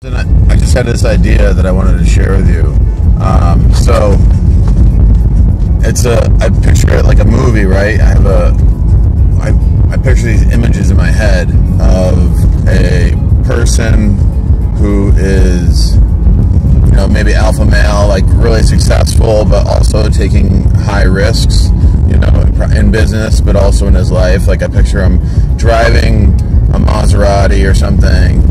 I just had this idea that I wanted to share with you. So I picture it like a movie, right? I picture these images in my head of a person who is, maybe alpha male, like really successful, but also taking high risks, in business, but also in his life. Like I picture him driving a Maserati or something,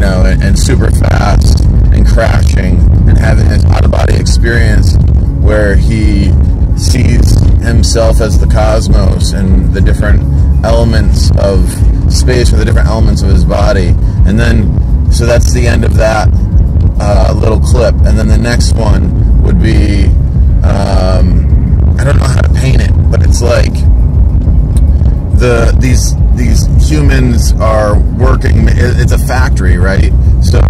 and super fast and crashing and having this out-of-body experience where he sees himself as the cosmos and the different elements of space or the different elements of his body. And then, so that's the end of that little clip. And then the next one would be, I don't know how to paint it, but it's like these humans are working. It's a factory, right? So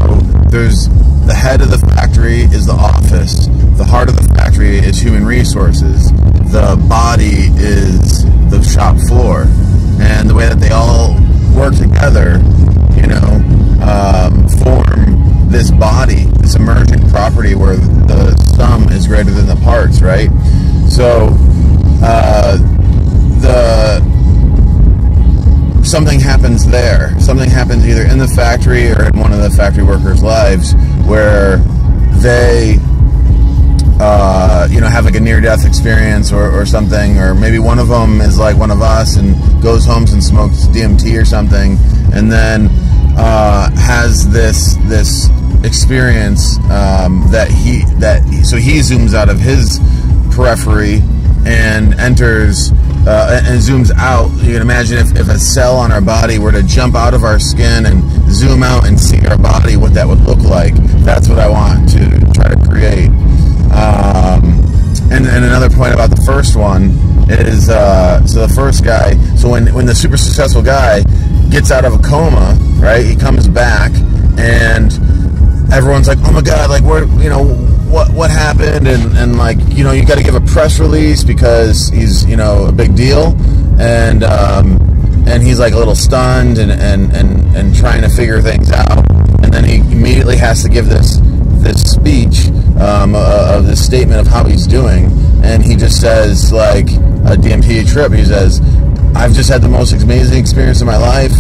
there's the head of the factory is the office. The heart of the factory is human resources. The body is the shop floor, and the way that they all work together, form this body, this emergent property where the sum is greater than the parts, right? So something happens there. Something happens either in the factory or in one of the factory workers' lives where they, have like a near-death experience or something, or maybe one of them is like one of us and goes home and smokes DMT or something, and then has this experience so he zooms out of his periphery and enters and zooms out. You can imagine if a cell on our body were to jump out of our skin and zoom out and see our body, what that would look like. That's what I want to try to create. And another point about the first one is, so the first guy, so when the super successful guy gets out of a coma, right, he comes back and everyone's like, oh my God, like what happened? And like, you got to give a press release because he's, a big deal. And he's like a little stunned and trying to figure things out. And then he immediately has to give this speech of this statement of how he's doing. And he just says, like, a DMT trip, he says, I've just had the most amazing experience of my life,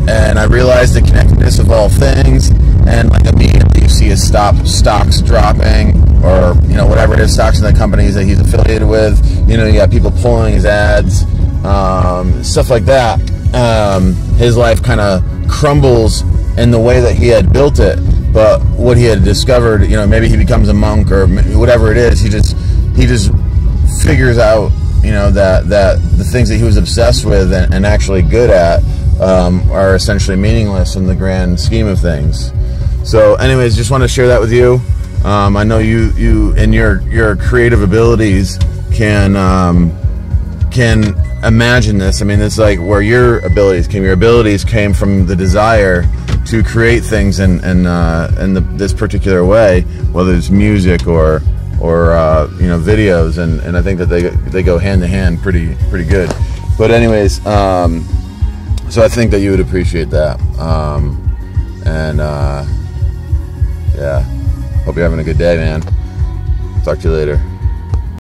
and I realized the connectedness of all things. And like immediately you see his stocks dropping, or whatever it is, stocks in the companies that he's affiliated with. You got people pulling his ads, stuff like that. His life kind of crumbles in the way that he had built it. But what he had discovered, maybe he becomes a monk or whatever it is. He just figures out, that the things that he was obsessed with and actually good at are essentially meaningless in the grand scheme of things. So anyways, just want to share that with you. I know you and your creative abilities can imagine this. I mean, it's like where your abilities came. Your abilities came from the desire to create things in this particular way, whether it's music or videos, and I think that they go hand in hand pretty good. But anyways, so I think that you would appreciate that. Yeah, hope you're having a good day, man. Talk to you later.